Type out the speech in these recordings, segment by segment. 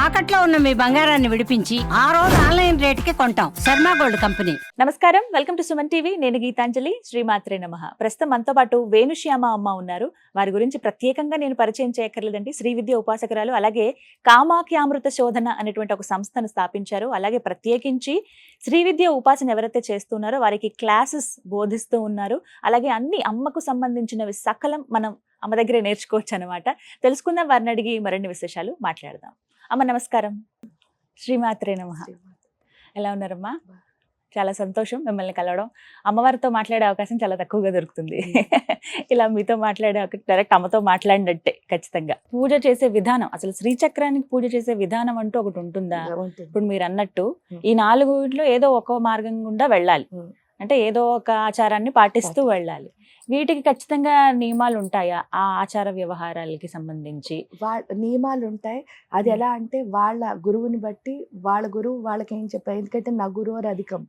తాకట్లో ఉన్న మీ బంగారాన్ని విడిపించి ఆ రోజు ఆన్లైన్ రేటుకి కొంటాం. Sharma gold company. నమస్కారం, వెల్కమ్ టు సుమన్ టీవీ. నేను గీతాంజలి. శ్రీమాత్రే నమః. ప్రస్తుతం మనతో పాటు వేణుశ్యామ అమ్మ ఉన్నారు. వారి గురించి ప్రత్యేకంగా నేను పరిచయం చేయక్కర్లేదండి. శ్రీ విద్య ఉపాసకురాలు, అలాగే కామాఖ్యామృత శోధన అనేటువంటి ఒక సంస్థను స్థాపించారు. అలాగే ప్రత్యేకించి శ్రీ విద్య ఉపాసన ఎవరైతే చేస్తున్నారో వారికి క్లాసెస్ బోధిస్తూ ఉన్నారు. అలాగే అన్ని అమ్మకు సంబంధించినవి సకలం మనం అమ్మ దగ్గరే నేర్చుకోవచ్చు అనమాట. తెలుసుకుందాం, వారిని అడిగి మరిన్ని విశేషాలు మాట్లాడదాం. అమ్మ నమస్కారం. శ్రీమాత్రే నమః. ఎలా ఉన్నారమ్మా? చాలా సంతోషం మిమ్మల్ని కలవడం. అమ్మవారితో మాట్లాడే అవకాశం చాలా తక్కువగా దొరుకుతుంది. ఇలా మీతో మాట్లాడే డైరెక్ట్ అమ్మతో మాట్లాడినట్టే. ఖచ్చితంగా పూజ చేసే విధానం, అసలు శ్రీచక్రానికి పూజ చేసే విధానం అంటూ ఒకటి ఉంటుందా? ఇప్పుడు మీరు అన్నట్టు ఈ 4 ఏదో ఒక మార్గం గుండా వెళ్ళాలి, అంటే ఏదో ఒక ఆచారాన్ని పాటిస్తూ వెళ్ళాలి. వీటికి ఖచ్చితంగా నియమాలు ఉంటాయా? ఆ ఆచార వ్యవహారాలకి సంబంధించి నియమాలు ఉంటాయి. అది ఎలా అంటే వాళ్ళ గురువుని బట్టి, వాళ్ళ గురువు వాళ్ళకి ఏం చెప్పారు. ఎందుకంటే నా గురువు అధికం,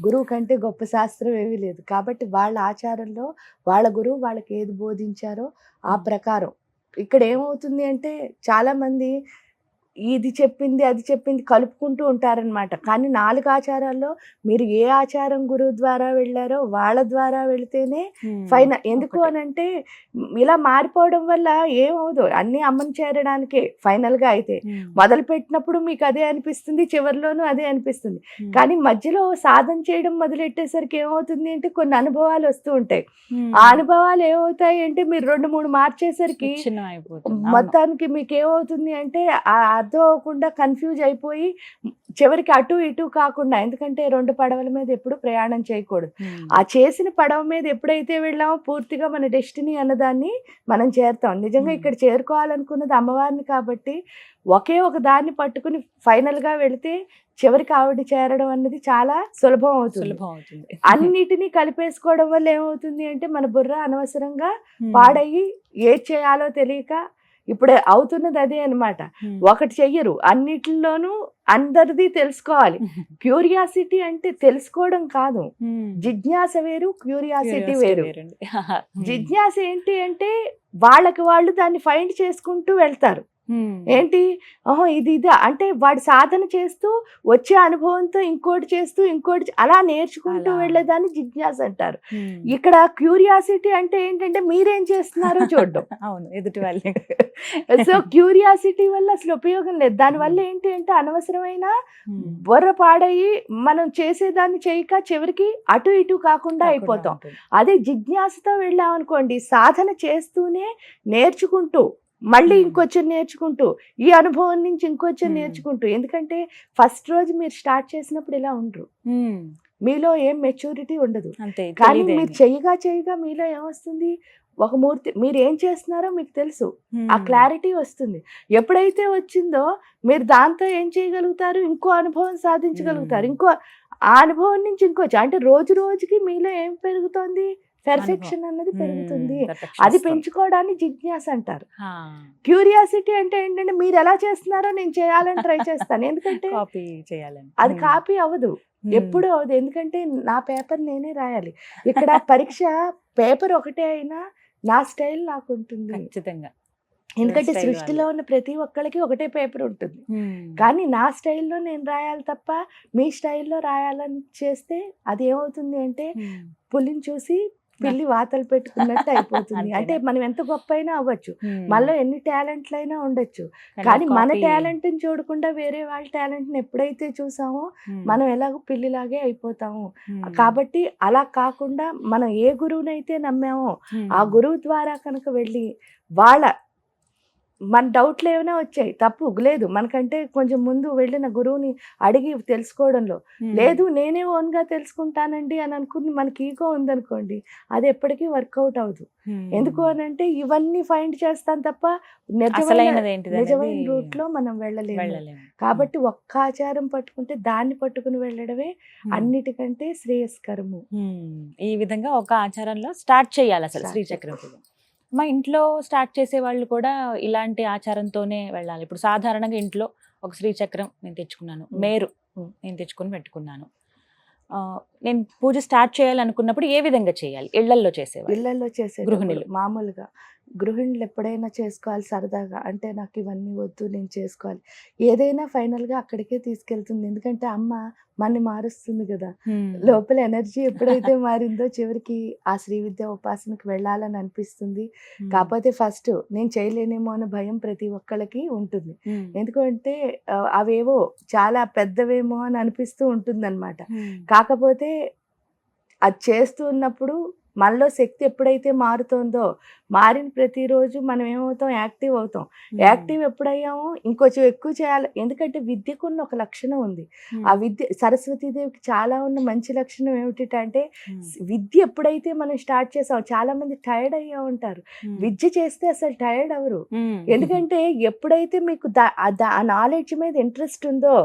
గురువు కంటే గొప్ప శాస్త్రం ఏమీ లేదు. కాబట్టి వాళ్ళ ఆచారంలో వాళ్ళ గురువు వాళ్ళకి ఏది బోధించారో ఆ ప్రకారం. ఇక్కడ ఏమవుతుంది అంటే చాలా మంది ఇది చెప్పింది అది చెప్పింది కలుపుకుంటూ ఉంటారనమాట. కానీ 4 ఆచారాల్లో మీరు ఏ ఆచారం గురువు ద్వారా వెళ్ళారో వాళ్ళ ద్వారా వెళితేనే ఫైనల్. ఎందుకు అని అంటే ఇలా మారిపోవడం వల్ల ఏమవుదు, అన్ని అమ్మని చేరడానికే ఫైనల్ గా. అయితే మొదలు పెట్టినప్పుడు మీకు అదే అనిపిస్తుంది, చివరిలోనూ అదే అనిపిస్తుంది. కానీ మధ్యలో సాధన చేయడం మొదలెట్టేసరికి ఏమవుతుంది అంటే కొన్ని అనుభవాలు వస్తూ ఉంటాయి. ఆ అనుభవాలు ఏమవుతాయి అంటే మీరు 2-3 మార్చేసరికి మొత్తానికి మీకు ఏమవుతుంది అంటే అర్థం అవ్వకుండా కన్ఫ్యూజ్ అయిపోయి చివరికి అటు ఇటు కాకుండా, ఎందుకంటే 2 పడవల మీద ఎప్పుడు ప్రయాణం చేయకూడదు. ఆ చేసిన పడవ మీద ఎప్పుడైతే వెళ్ళామో పూర్తిగా మన డెస్టినీ అన్నదాన్ని మనం చేరుతాం. నిజంగా ఇక్కడ చేరుకోవాలనుకున్నది అమ్మవారిని కాబట్టి ఒకే ఒక దాన్ని పట్టుకుని ఫైనల్ గా వెళితే చివరికి ఆవిడ చేరడం అన్నది చాలా సులభం అవుతుంది. అన్నిటినీ కలిపేసుకోవడం వల్ల ఏమవుతుంది అంటే మన బుర్ర అనవసరంగా పాడయ్యి ఏది చేయాలో తెలియక ఇప్పుడు అవుతున్నది అదే అనమాట. ఒకటి చెయ్యరు, అన్నిటిలోనూ అందరిది తెలుసుకోవాలి. క్యూరియాసిటీ అంటే తెలుసుకోవడం కాదు, జిజ్ఞాస వేరు, క్యూరియాసిటీ వేరు. జిజ్ఞాస ఏంటి అంటే వాళ్ళకి వాళ్ళు దాన్ని ఫైండ్ చేసుకుంటూ వెళ్తారు. ఏంటి, ఓహో ఇది ఇదా అంటే వాడు సాధన చేస్తూ వచ్చే అనుభవంతో ఇంకోటి చేస్తూ ఇంకోటి అలా నేర్చుకుంటూ వెళ్ళేదాన్ని జిజ్ఞాస అంటారు. ఇక్కడ క్యూరియాసిటీ అంటే ఏంటంటే మీరేం చేస్తున్నారో చూడడం. అవును, ఎదుటి వాళ్ళు. సో క్యూరియాసిటీ వల్ల అసలు ఉపయోగం లేదు. దానివల్ల ఏంటి అంటే అనవసరమైన బుర్ర పాడయి మనం చేసేదాన్ని చేయక చివరికి అటు ఇటు కాకుండా అయిపోతాం. అదే జిజ్ఞాసతో వెళ్ళామనుకోండి, సాధన చేస్తూనే నేర్చుకుంటూ మళ్ళీ ఇంకొంచెం నేర్చుకుంటూ, ఈ అనుభవం నుంచి ఇంకొంచెం నేర్చుకుంటూ. ఎందుకంటే ఫస్ట్ రోజు మీరు స్టార్ట్ చేసినప్పుడు ఇలా ఉండరు, మీలో ఏం మెచ్యూరిటీ ఉండదు. కానీ మీరు చేయగా మీలో ఏమొస్తుంది, ఒక మూర్తి మీరు ఏం చేస్తున్నారో మీకు తెలుసు, ఆ క్లారిటీ వస్తుంది. ఎప్పుడైతే వచ్చిందో మీరు దాంతో ఏం చేయగలుగుతారు, ఇంకో అనుభవం సాధించగలుగుతారు. ఇంకో ఆ అనుభవం నుంచి ఇంకొచ్చి అంటే రోజు రోజుకి మీలో ఏం పెరుగుతోంది, పెర్ఫెక్షన్ అన్నది పెరుగుతుంది. అది పెంచుకోవడాన్ని జిజ్ఞాస అంటారు. క్యూరియాసిటీ అంటే ఏంటంటే మీరు ఎలా చేస్తున్నారో నేను చేయాలని ట్రై చేస్తాను. ఎందుకంటే అది కాపీ అవ్వదు, ఎప్పుడు అవ్వదు. ఎందుకంటే నా పేపర్ నేనే రాయాలి. ఇక్కడ పరీక్ష పేపర్ ఒకటే అయినా నా స్టైల్ నాకు ఉంటుంది ఖచ్చితంగా. ఎందుకంటే సృష్టిలో ఉన్న ప్రతి ఒక్కరికి ఒకటే పేపర్ ఉంటుంది. కానీ నా స్టైల్లో నేను రాయాలి తప్ప మీ స్టైల్లో రాయాలని చేస్తే అది ఏమవుతుంది అంటే పులిని చూసి పిల్లి వాతలు పెట్టుకున్నట్టు అయిపోతుంది. అంటే మనం ఎంత గొప్ప అయినా అవ్వచ్చు, మనలో ఎన్ని టాలెంట్లు అయినా ఉండొచ్చు, కానీ మన టాలెంట్ ని చూడకుండా వేరే వాళ్ళ టాలెంట్ ని ఎప్పుడైతే చూసామో మనం ఎలాగో పిల్లిలాగే అయిపోతాము. కాబట్టి అలా కాకుండా మనం ఏ గురువునైతే నమ్మామో ఆ గురువు ద్వారా కనుక వెళ్ళి మన డౌట్లు ఏమైనా వచ్చాయి, తప్పు లేదు, మనకంటే కొంచెం ముందు వెళ్ళిన గురువుని అడిగి తెలుసుకోవడంలో, లేదు నేనే ఓన్గా తెలుసుకుంటానండి అని అనుకుని మనకి ఈగో ఉందనుకోండి, అది ఎప్పటికీ వర్కౌట్ అవ్వదు. ఎందుకు అని అంటే ఇవన్నీ ఫైండ్ చేస్తాం తప్ప నిజమైన రూట్ లో మనం వెళ్ళలేము. కాబట్టి ఒక్క ఆచారం పట్టుకుంటే దాన్ని పట్టుకుని వెళ్ళడమే అన్నిటికంటే శ్రేయస్కరము. ఈ విధంగా ఒక ఆచారంలో స్టార్ట్ చేయాలి అసలు శ్రీచక్రం. మా ఇంట్లో స్టార్ట్ చేసే వాళ్ళు కూడా ఇలాంటి ఆచారంతోనే వెళ్ళాలి. ఇప్పుడు సాధారణంగా ఇంట్లో ఒక శ్రీచక్రం నేను తెచ్చుకున్నాను, మేరు నేను తెచ్చుకొని పెట్టుకున్నాను. నేను పూజ స్టార్ట్ చేయాలనుకున్నప్పుడు ఏ విధంగా చేయాలి? ఇళ్లల్లో చేసేవాళ్ళు. ఇళ్లలో చేసే గృహిణులు. మామూలుగా గృహిణులు ఎప్పుడైనా చేసుకోవాలి సరదాగా, అంటే నాకు ఇవన్నీ వద్దు నేను చేసుకోవాలి, ఏదైనా ఫైనల్ గా అక్కడికే తీసుకెళ్తుంది. ఎందుకంటే అమ్మ మనని మారుస్తుంది కదా, లోపల ఎనర్జీ ఎప్పుడైతే మారిందో చివరికి ఆ శ్రీ విద్య ఉపాసనకి వెళ్ళాలని అనిపిస్తుంది. కాకపోతే ఫస్ట్ నేను చేయలేనేమో అనే భయం ప్రతి ఒక్కళ్ళకి ఉంటుంది. ఎందుకంటే అవేవో చాలా పెద్దవేమో అని అనిపిస్తూ ఉంటుంది అనమాట. కాకపోతే అది చేస్తూ ఉన్నప్పుడు మనలో శక్తి ఎప్పుడైతే మారుతుందో, మారిన ప్రతిరోజు మనం ఏమవుతాం, యాక్టివ్ అవుతాం. యాక్టివ్ ఎప్పుడయ్యామో ఇంకొంచెం ఎక్కువ చేయాలి. ఎందుకంటే విద్యకున్న ఒక లక్షణం ఉంది. ఆ విద్య సరస్వతీదేవికి చాలా ఉన్న మంచి లక్షణం ఏమిటంటే, విద్య ఎప్పుడైతే మనం స్టార్ట్ చేసాం, చాలా మంది టైర్డ్ అయ్యా ఉంటారు. విద్య చేస్తే అసలు టైర్డ్ అవరు. ఎందుకంటే ఎప్పుడైతే మీకు ఆ నాలెడ్జ్ మీద ఇంట్రెస్ట్ ఉందో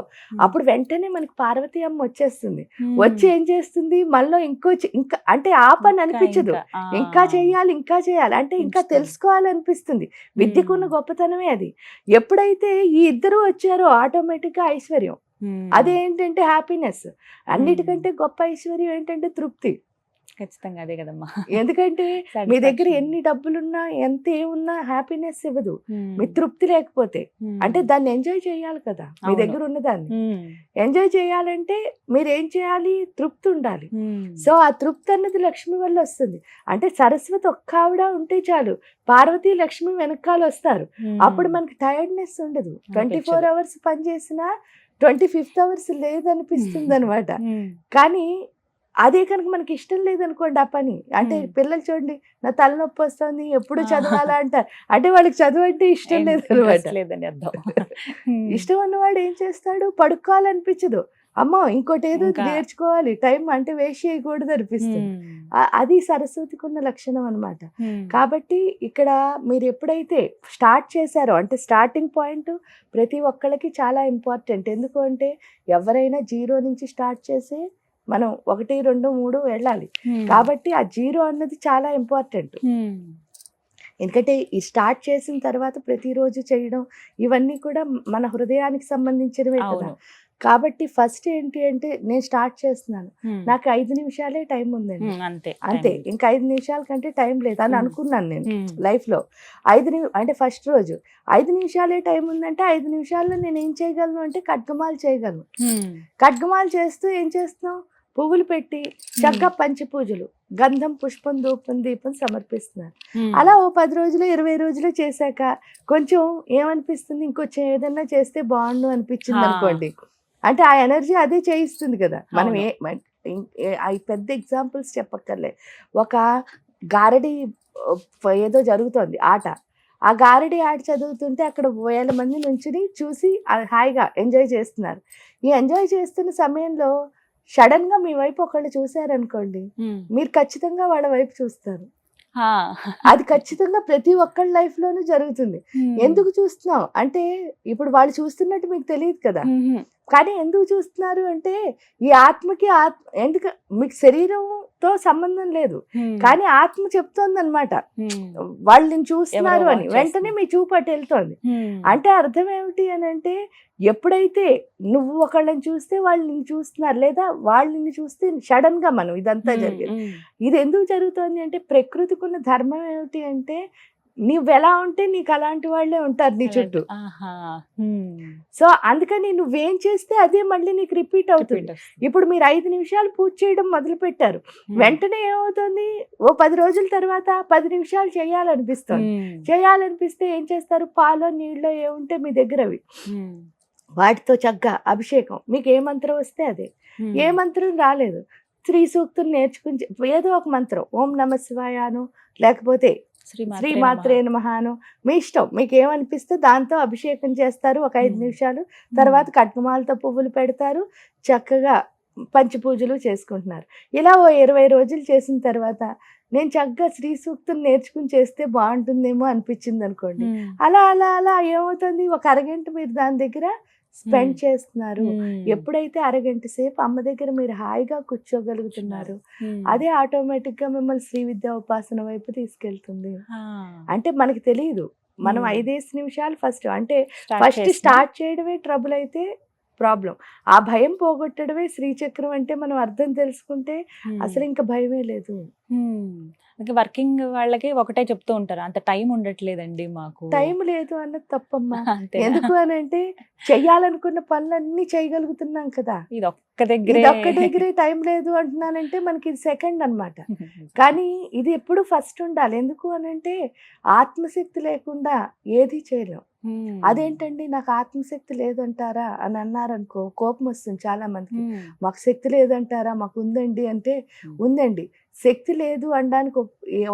అప్పుడు వెంటనే మనకి పార్వతీ అమ్మ వచ్చేస్తుంది. వచ్చి ఏం చేస్తుంది, మనలో ఇంకా అంటే ఆ పని అనిపించదు, ఇంకా చేయాలి ఇంకా చేయాలి అంటే ఇంకా తెలుసుకోవాలనిపిస్తుంది. విద్యకున్న గొప్పతనమే అది. ఎప్పుడైతే ఈ ఇద్దరు వచ్చారో ఆటోమేటిక్ గా ఐశ్వర్యం, అదేంటంటే హ్యాపీనెస్. అన్నిటికంటే గొప్ప ఐశ్వర్యం ఏంటంటే తృప్తి. ఖచ్చితంగా అదే కదమ్మా. ఎందుకంటే మీ దగ్గర ఎన్ని డబ్బులున్నా ఎంత ఏమున్నా హ్యాపీనెస్ ఇవ్వదు మీ తృప్తి లేకపోతే. అంటే దాన్ని ఎంజాయ్ చేయాలి కదా, మీ దగ్గర ఉన్నదాన్ని ఎంజాయ్ చేయాలంటే మీరు ఏం చేయాలి, తృప్తి ఉండాలి. సో ఆ తృప్తి అన్నది లక్ష్మి వల్ల వస్తుంది. అంటే సరస్వతి ఒక్క ఆవిడ ఉంటే చాలు, పార్వతీ లక్ష్మి వెనకాల వస్తారు. అప్పుడు మనకి టైర్డ్నెస్ ఉండదు. 24 hours పనిచేసినా 25th hours లేదనిపిస్తుంది అనమాట. కానీ అదే కనుక మనకి ఇష్టం లేదనుకోండి ఆ పని, అంటే పిల్లలు చూడండి, నా తలనొప్పి వస్తుంది ఎప్పుడు చదవాలా అంటారు, అంటే వాళ్ళకి చదువు అంటే ఇష్టం లేదని అర్థం. ఇష్టం ఉన్నవాడు ఏం చేస్తాడు, పడుకోవాలనిపించదు, అమ్మో ఇంకోటి ఏదో నేర్చుకోవాలి, టైం అంటే వేస్ట్ చేయకూడదు అనిపిస్తుంది. అది సరస్వతికి ఉన్న లక్షణం అనమాట. కాబట్టి ఇక్కడ మీరు ఎప్పుడైతే స్టార్ట్ చేశారో, అంటే స్టార్టింగ్ పాయింట్ ప్రతి ఒక్కళ్ళకి చాలా ఇంపార్టెంట్. ఎందుకు అంటే ఎవరైనా జీరో నుంచి స్టార్ట్ చేసి మనం 1, 2, 3 వెళ్ళాలి. కాబట్టి ఆ జీరో అన్నది చాలా ఇంపార్టెంట్. ఎందుకంటే ఈ స్టార్ట్ చేసిన తర్వాత ప్రతిరోజు చేయడం ఇవన్నీ కూడా మన హృదయానికి సంబంధించినవే కదా. కాబట్టి ఫస్ట్ ఏంటి అంటే, నేను స్టార్ట్ చేస్తున్నాను, నాకు 5 నిమిషాలే టైం ఉందండి, అంతే, ఇంకా 5 నిమిషాల కంటే టైం లేదు అని అనుకున్నాను నేను లైఫ్ లో. 5 అంటే ఫస్ట్ రోజు 5 నిమిషాలే టైం ఉందంటే 5 నిమిషాల్లో నేను ఏం చేయగలను అంటే ఖడ్గమాలు చేయగలను. ఖడ్గమాలు చేస్తూ ఏం చేస్తున్నాం, పువ్వులు పెట్టి చక్కగా పంచి పూజలు, గంధం పుష్పం ధూపం దీపం సమర్పిస్తున్నారు. అలా ఓ 10 రోజులు 20 రోజులు చేశాక కొంచెం ఏమనిపిస్తుంది, ఇంకొంచెం ఏదన్నా చేస్తే బాగుండు అనిపించింది అనుకోండి, అంటే ఆ ఎనర్జీ అదే చేయిస్తుంది కదా. మనం పెద్ద ఎగ్జాంపుల్స్ చెప్పక్కర్లే. ఒక గారడి ఏదో జరుగుతోంది ఆట, ఆ గారడి ఆట చదువుతుంటే అక్కడ 1000 మంది నుంచుని చూసి హాయిగా ఎంజాయ్ చేస్తున్నారు. ఈ ఎంజాయ్ చేస్తున్న సమయంలో సడన్ గా మీ వైపు ఒకళ్ళు చూసారనుకోండి, మీరు ఖచ్చితంగా వాళ్ళ వైపు చూస్తారు. అది ఖచ్చితంగా ప్రతి ఒక్కళ్ళ లైఫ్ లోనూ జరుగుతుంది. ఎందుకు చూస్తున్నావు అంటే, ఇప్పుడు వాళ్ళు చూస్తున్నట్టు మీకు తెలియదు కదా, కానీ ఎందుకు చూస్తున్నారు అంటే ఈ ఆత్మకి ఎందుకు మీకు శరీరంతో సంబంధం లేదు, కానీ ఆత్మ చెప్తోంది అనమాట వాళ్ళు నేను చూస్తున్నారు అని. వెంటనే మీ చూపు అటు వెళ్తోంది. అంటే అర్థం ఏమిటి అని అంటే, ఎప్పుడైతే నువ్వు ఒకళ్ళని చూస్తే వాళ్ళు నిన్ను చూస్తున్నారు, లేదా వాళ్ళు నిన్ను చూస్తే సడన్ గా మనం ఇదంతా జరిగేది. ఇది ఎందుకు జరుగుతోంది అంటే, ప్రకృతికి ఉన్న ధర్మం ఏమిటి అంటే, నువ్వు ఎలా ఉంటే నీకు అలాంటి వాళ్ళే ఉంటారు నీ చుట్టూ. సో అందుకని నువ్వేం చేస్తే అదే మళ్ళీ నీకు రిపీట్ అవుతుంది. ఇప్పుడు మీరు 5 నిమిషాలు పూజ చేయడం మొదలు పెట్టారు, వెంటనే ఏమవుతుంది, ఓ 10 రోజుల తర్వాత 10 నిమిషాలు చేయాలనిపిస్తుంది. చేయాలనిపిస్తే ఏం చేస్తారు, పాలో నీళ్ళలో ఏముంటే మీ దగ్గర అవి, వాటితో చక్కగా అభిషేకం, మీకు ఏ మంత్రం వస్తే అదే. ఏ మంత్రం రాలేదు, శ్రీ సూక్తులు నేర్చుకుని ఏదో ఒక మంత్రం, ఓం నమ శివాయాను, లేకపోతే శ్రీ మాత్రే నమఃను, మీ ఇష్టం, మీకు ఏమనిపిస్తే దాంతో అభిషేకం చేస్తారు ఒక 5 నిమిషాలు. తర్వాత కట్కమాలతో పువ్వులు పెడతారు, చక్కగా పంచి పూజలు చేసుకుంటున్నారు. ఇలా ఓ 20 రోజులు చేసిన తర్వాత నేను చక్కగా శ్రీ సూక్తులు నేర్చుకుని చేస్తే బాగుంటుందేమో అనిపించింది అనుకోండి, అలా అలా అలా ఏమవుతుంది, ఒక అరగంట మీరు దాని దగ్గర స్పెండ్ చేస్తున్నారు. ఎప్పుడైతే అరగంట సేపు అమ్మ దగ్గర మీరు హాయిగా కూర్చోగలుగుతున్నారు, అదే ఆటోమేటిక్ గా మిమ్మల్ని శ్రీ విద్యా ఉపాసన వైపు తీసుకెళ్తుంది. అంటే మనకి తెలియదు, మనం 5 నిమిషాలు ఫస్ట్ స్టార్ట్ చేయడమే ట్రబుల్ అయితే ప్రాబ్లం. ఆ భయం పోగొట్టడమే శ్రీచక్రం అంటే మనం అర్థం తెలుసుకుంటే అసలు ఇంకా భయమే లేదు. వర్కింగ్ వాళ్ళకి ఒకటే చెప్తూ ఉంటారు, అంత టైం ఉండట్లేదండి మాకు. టైం లేదు అన్నది తప్పమ్మా. ఎందుకు అని అంటే చెయ్యాలనుకున్న పనులన్నీ చేయగలుగుతున్నాం కదా. ఇది ఒక్క దగ్గరే టైం లేదు అంటున్నానంటే మనకి ఇది సెకండ్ అన్నమాట. కానీ ఇది ఎప్పుడు ఫస్ట్ ఉండాలి. ఎందుకు అని అంటే ఆత్మశక్తి లేకుండా ఏది చేయలేం. అదేంటండి నాకు ఆత్మశక్తి లేదంటారా అని అన్నారనుకో కోపం వస్తుంది చాలా మందికి. మాకు శక్తి లేదంటారా, మాకు ఉందండి అంటే ఉందండి. శక్తి లేదు అనడానికి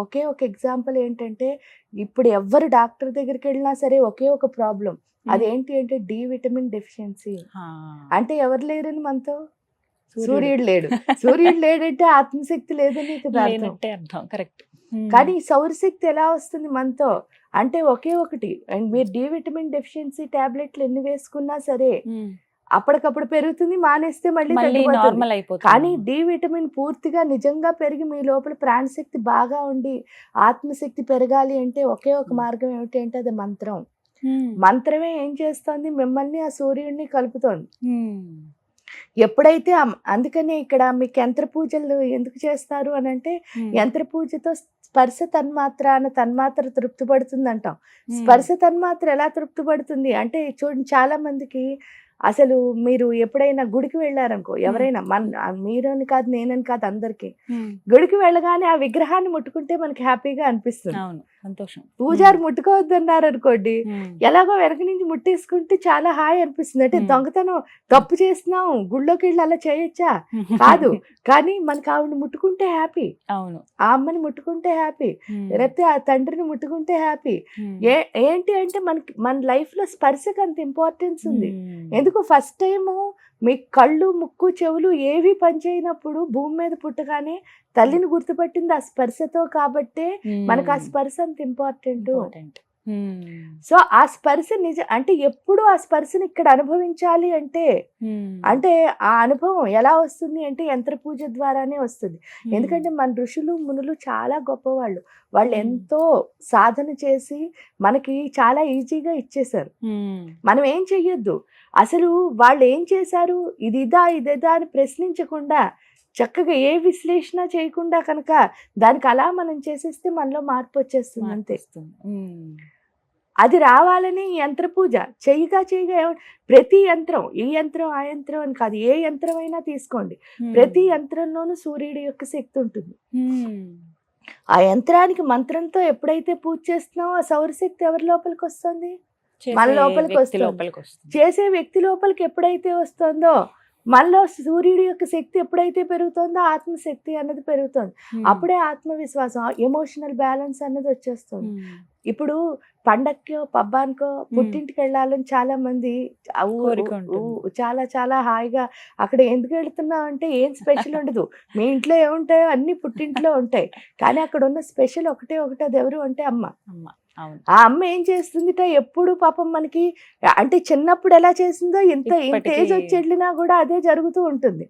ఒకే ఒక ఎగ్జాంపుల్ ఏంటంటే ఇప్పుడు ఎవరు డాక్టర్ దగ్గరికి వెళ్ళినా సరే ఒకే ఒక ప్రాబ్లం. అదేంటి అంటే డి విటమిన్ డెఫిషియన్సీ. అంటే ఎవరు లేరని మనతో సూర్యుడు లేడు. సూర్యుడు లేడంటే ఆత్మశక్తి లేదని అర్థం. కరెక్ట్. కానీ సౌరశక్తి ఎలా వస్తుంది మనతో అంటే ఒకే ఒకటి. అండ్ మీరు డి విటమిన్ డెఫిషియన్సీ టాబ్లెట్లు ఎన్ని వేసుకున్నా సరే అప్పటికప్పుడు పెరుగుతుంది, మానేస్తే మళ్ళీ నార్మల్ అయిపోతుంది. కానీ డి విటమిన్ పూర్తిగా నిజంగా పెరిగి మీ లోపల ప్రాణశక్తి బాగా ఉండి ఆత్మశక్తి పెరగాలి అంటే ఒకే ఒక మార్గం ఏమిటి అంటే అది మంత్రం. మంత్రమే ఏం చేస్తోంది, మిమ్మల్ని ఆ సూర్యుడిని కలుపుతోంది. ఎప్పుడైతే అందుకనే ఇక్కడ మీకు యంత్ర పూజలు ఎందుకు చేస్తారు అని అంటే యంత్ర పూజతో స్పర్శ తన్మాత్ర తృప్తి పడుతుంది అంటాం. స్పర్శ తన్మాత్ర ఎలా తృప్తి పడుతుంది అంటే చూడండి, చాలా మందికి అసలు మీరు ఎప్పుడైనా గుడికి వెళ్ళారనుకో, ఎవరైనా మీరని కాదు నేనని కాదు అందరికి, గుడికి వెళ్ళగానే ఆ విగ్రహాన్ని ముట్టుకుంటే మనకి హ్యాపీగా అనిపిస్తుంది, సంతోషం. పూజారి ముట్టుకోవద్దన్నారు అనుకోండి, ఎలాగో వెనక నుంచి ముట్టేసుకుంటే చాలా హాయి అనిపిస్తుంది. అంటే దొంగతనం తప్పు చేస్తున్నాం గుళ్ళోకి వెళ్ళి అలా చేయొచ్చా కాదు, కానీ మనకి ఆవిడ ముట్టుకుంటే హ్యాపీ, అవును ఆ అమ్మని ముట్టుకుంటే హ్యాపీ, లేకపోతే ఆ తండ్రిని ముట్టుకుంటే హ్యాపీ. ఏంటి అంటే మనకి మన లైఫ్ లో స్పర్శకు అంత ఇంపార్టెన్స్ ఉంది. ఎందుకు ఫస్ట్ టైము మీ కళ్ళు ముక్కు చెవులు ఏవి పనిచేయనప్పుడు భూమి మీద పుట్టగానే తల్లిని గుర్తుపట్టింది ఆ స్పర్శతో, కాబట్టే మనకు ఆ స్పర్శ అంత ఇంపార్టెంట్. సో ఆ స్పర్శ అంటే ఎప్పుడు ఆ స్పర్శని ఇక్కడ అనుభవించాలి అంటే ఆ అనుభవం ఎలా వస్తుంది అంటే యంత్ర పూజ ద్వారానే వస్తుంది. ఎందుకంటే మన ఋషులు మునులు చాలా గొప్పవాళ్ళు. వాళ్ళు ఎంతో సాధన చేసి మనకి చాలా ఈజీగా ఇచ్చేశారు. మనం ఏం చెయ్యొద్దు. అసలు వాళ్ళు ఏం చేశారు, ఇదిదా అని ప్రశ్నించకుండా చక్కగా ఏ విశ్లేషణ చేయకుండా కనుక దానికి అలా మనం చేసేస్తే మనలో మార్పు వచ్చేస్తుంది అంతే. అది రావాలని యంత్ర పూజ చేయగా ప్రతి యంత్రం, ఈ యంత్రం ఆ యంత్రం అని కాదు, ఏ యంత్రం అయినా తీసుకోండి, ప్రతి యంత్రంలోనూ సూర్యుడి యొక్క శక్తి ఉంటుంది. ఆ యంత్రానికి మంత్రంతో ఎప్పుడైతే పూజ చేస్తున్నామో ఆ సౌరశక్తి ఎవరి లోపలికి వస్తుంది, మన లోపలికి వస్తుంది. చేసే వ్యక్తి లోపలికి ఎప్పుడైతే వస్తుందో మనలో సూర్యుడి యొక్క శక్తి ఎప్పుడైతే పెరుగుతుందో ఆత్మశక్తి అన్నది పెరుగుతుంది. అప్పుడే ఆత్మవిశ్వాసం, ఎమోషనల్ బ్యాలెన్స్ అన్నది వచ్చేస్తుంది. ఇప్పుడు పండక్కో పబ్బానికో పుట్టింటికి వెళ్ళాలని చాలా మంది చాలా చాలా హాయిగా అక్కడ ఎందుకు వెళ్తున్నాం అంటే ఏం స్పెషల్ ఉండదు, మీ ఇంట్లో ఏముంటాయో అన్ని పుట్టింట్లో ఉంటాయి, కానీ అక్కడ ఉన్న స్పెషల్ ఒకటే అది ఎవరు అంటే అమ్మ. ఆ అమ్మ ఏం చేస్తుందిట ఎప్పుడు పాపం మనకి అంటే చిన్నప్పుడు ఎలా చేసిందో ఇంత ఏజ్ వచ్చి వెళ్ళినా కూడా అదే జరుగుతూ ఉంటుంది.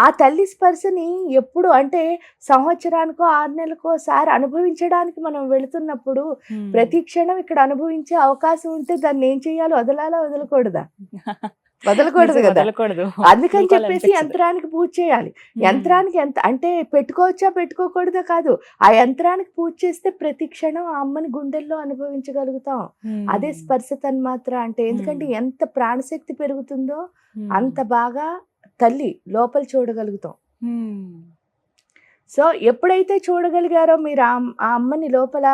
ఆ తల్లి స్పర్శని ఎప్పుడు అంటే సంవత్సరానికో 6 నెలలకో సారి అనుభవించడానికి మనం వెళుతున్నప్పుడు ప్రతి క్షణం ఇక్కడ అనుభవించే అవకాశం ఉంటే దాన్ని ఏం చేయాలో వదలకూడదు కదా. అందుకని చెప్పేసి యంత్రానికి పూజ చేయాలి. యంత్రానికి ఎంత అంటే పెట్టుకోవచ్చా పెట్టుకోకూడదా కాదు, ఆ యంత్రానికి పూజ చేస్తే ప్రతి క్షణం ఆ అమ్మని గుండెల్లో అనుభవించగలుగుతాం. అదే స్పర్శ తన్మాత్ర అంటే. ఎందుకంటే ఎంత ప్రాణశక్తి పెరుగుతుందో అంత బాగా తల్లి లోపల చూడగలుగుతాం. సో ఎప్పుడైతే చూడగలిగారో మీరు ఆ అమ్మని లోపల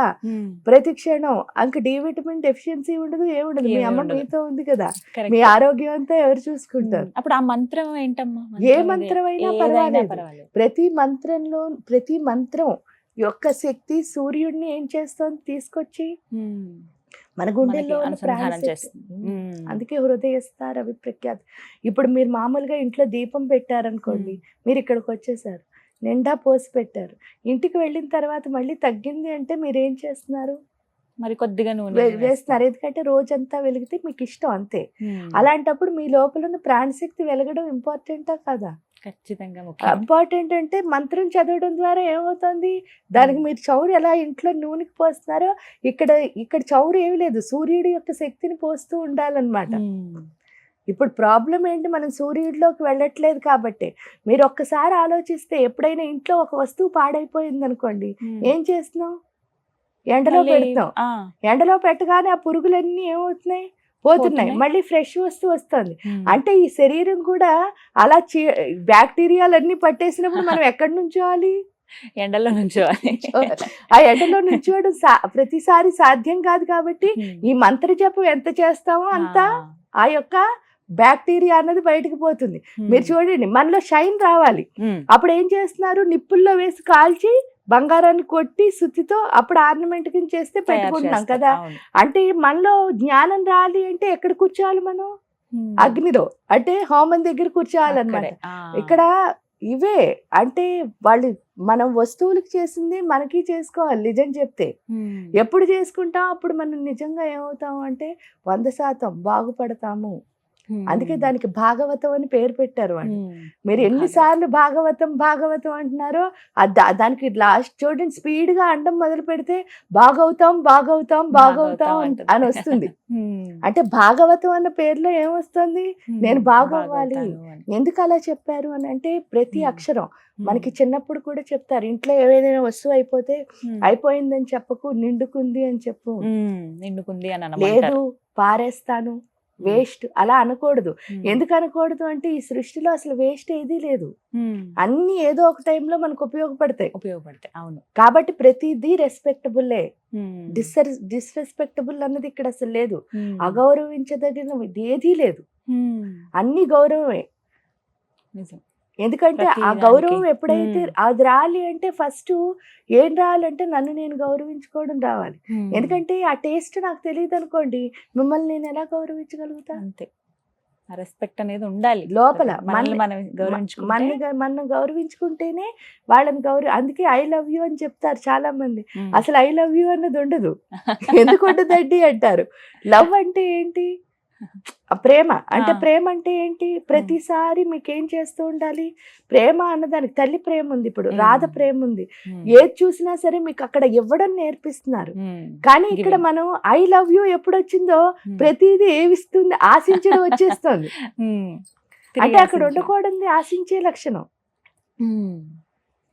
ప్రతి క్షణం అంక డి విటమిన్ డెఫిషియన్సీ ఉండదు, ఏముండదు. మీ అమ్మ మీతో ఉంది కదా, మీ ఆరోగ్యం అంతా ఎవరు చూసుకుంటారు. అప్పుడు ఆ మంత్రం ఏంటమ్మా, ఏ మంత్రం అయినా పర్వాలేదు. ప్రతి మంత్రం యొక్క శక్తి సూర్యుడిని ఏం చేస్తోంది తీసుకొచ్చి మన గుండెల్లో అందుకే హృదయస్థ రవి ప్రఖ్యాతి. ఇప్పుడు మీరు మామూలుగా ఇంట్లో దీపం పెట్టారనుకోండి, మీరు ఇక్కడికి వచ్చేసారు, నిండా పోసి పెట్టారు, ఇంటికి వెళ్ళిన తర్వాత మళ్ళీ తగ్గింది అంటే మీరు ఏం చేస్తున్నారు, మరి కొద్దిగా నూనె వేస్తున్నారు. ఎందుకంటే రోజంతా వెలిగితే మీకు ఇష్టం అంతే. అలాంటప్పుడు మీ లోపల ఉన్న ప్రాణశక్తి వెలగడం ఇంపార్టెంటా కదా? ఖచ్చితంగా ఇంపార్టెంట్. అంటే మంత్రం చదవడం ద్వారా ఏమవుతుంది, దానికి మీరు చౌరు ఎలా ఇంట్లో నూనెకి పోస్తున్నారో ఇక్కడ చౌరు ఏమి లేదు, సూర్యుడి యొక్క శక్తిని పోస్తూ ఉండాలన్నమాట. ఇప్పుడు ప్రాబ్లం ఏంటి, మనం సూర్యుడిలోకి వెళ్ళట్లేదు కాబట్టి. మీరు ఒక్కసారి ఆలోచిస్తే, ఎప్పుడైనా ఇంట్లో ఒక వస్తువు పాడైపోయింది అనుకోండి, ఏం చేస్తున్నాం? ఎండలో పెడతాం. ఎండలో పెట్టగానే ఆ పురుగులన్నీ ఏమవుతున్నాయి? పోతున్నాయి. మళ్ళీ ఫ్రెష్ వస్తువు వస్తుంది. అంటే ఈ శరీరం కూడా అలా బ్యాక్టీరియాలన్నీ పట్టేసినప్పుడు మనం ఎక్కడి నుంచోవాలి? ఎండలో నుంచోవాలి. ఆ ఎండలో నుంచోవడం ప్రతిసారి సాధ్యం కాదు కాబట్టి ఈ మంత్ర జపం ఎంత చేస్తామో అంత ఆ యొక్క బ్యాక్టీరియా అన్నది బయటకు పోతుంది. మీరు చూడండి, మనలో షైన్ రావాలి. అప్పుడు ఏం చేస్తున్నారు? నిప్పుల్లో వేసి కాల్చి బంగారాన్ని కొట్టి సుత్తితో అప్పుడు ఆర్నమెంట్ కింద చేస్తే పెట్టుకుంటున్నాం కదా. అంటే మనలో జ్ఞానం రాలి అంటే ఎక్కడ కూర్చోవాలి మనం? అగ్నిలో, అంటే హోమం దగ్గర కూర్చోవాలన్నమాట. ఇక్కడ ఇవే అంటే వాళ్ళు మనం వస్తువులకు చేసింది మనకి చేసుకోవాలి. నిజం చెప్తే ఎప్పుడు చేసుకుంటాం అప్పుడు మనం నిజంగా ఏమవుతాం అంటే 100% బాగుపడతాము. అందుకే దానికి భాగవతం అని పేరు పెట్టారు వాళ్ళు. మీరు ఎన్నిసార్లు భాగవతం భాగవతం అంటున్నారో దానికి లాస్ట్ చూడండి, స్పీడ్ గా అండం మొదలు పెడితే బాగవుతాం బాగవుతాం బాగవుతాం అని వస్తుంది. అంటే భాగవతం అన్న పేరులో ఏమొస్తుంది? నేను బాగవ్వాలి. ఎందుకు అలా చెప్పారు అని అంటే ప్రతి అక్షరం మనకి చిన్నప్పుడు కూడా చెప్తారు, ఇంట్లో ఏదైనా వస్తువు అయిపోతే అయిపోయిందని చెప్పకు, నిండుకుంది అని చెప్పు. నిండుకుంది అని లేదు పారేస్తాను, వేస్ట్ అలా అనకూడదు. ఎందుకు అనకూడదు అంటే ఈ సృష్టిలో అసలు వేస్ట్ ఏదీ లేదు. అన్ని ఏదో ఒక టైంలో మనకు ఉపయోగపడతాయి. అవును. కాబట్టి ప్రతిదీ రెస్పెక్టబుల్లే. డిస్రెస్పెక్టబుల్ అన్నది ఇక్కడ అసలు లేదు. అగౌరవించదగిన ఏదీ లేదు. అన్ని గౌరవమే. ఎందుకంటే ఆ గౌరవం ఎప్పుడైతే అది రాలి అంటే ఫస్ట్ ఏం రావాలంటే నన్ను నేను గౌరవించుకోవడం రావాలి. ఎందుకంటే ఆ టేస్ట్ నాకు తెలియదు అనుకోండి, మిమ్మల్ని నేను ఎలా గౌరవించగలుగుతా? అంతే, రెస్పెక్ట్ అనేది ఉండాలి లోపల. మనం గౌరవించుకుంటేనే వాళ్ళని అందుకే ఐ లవ్ యూ అని చెప్తారు చాలా మంది. అసలు ఐ లవ్ యూ అన్నది ఉండదు. ఎందుకు ఉండదండి అంటారు. లవ్ అంటే ఏంటి? ప్రేమ అంటే ప్రేమ అంటే ఏంటి? ప్రతిసారి మీకేం చేస్తూ ఉండాలి? ప్రేమ అన్నదానికి తల్లి ప్రేమ ఉంది, ఇప్పుడు రాధ ప్రేమ ఉంది. ఏది చూసినా సరే మీకు అక్కడ ఇవ్వడం నేర్పిస్తున్నారు. కానీ ఇక్కడ మనం ఐ లవ్ యూ ఎప్పుడు వచ్చిందో ప్రతిదీ ఏమిస్తుంది, ఆశించడం వచ్చేస్తుంది. అంటే అక్కడ ఉండకూడదు ఆశించే లక్షణం.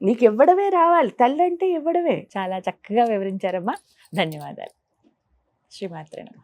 నీకు ఇవ్వడమే రావాలి. తల్లి అంటే ఇవ్వడమే. చాలా చక్కగా వివరించారమ్మా. ధన్యవాదాలు. శ్రీమాత్రే నమః.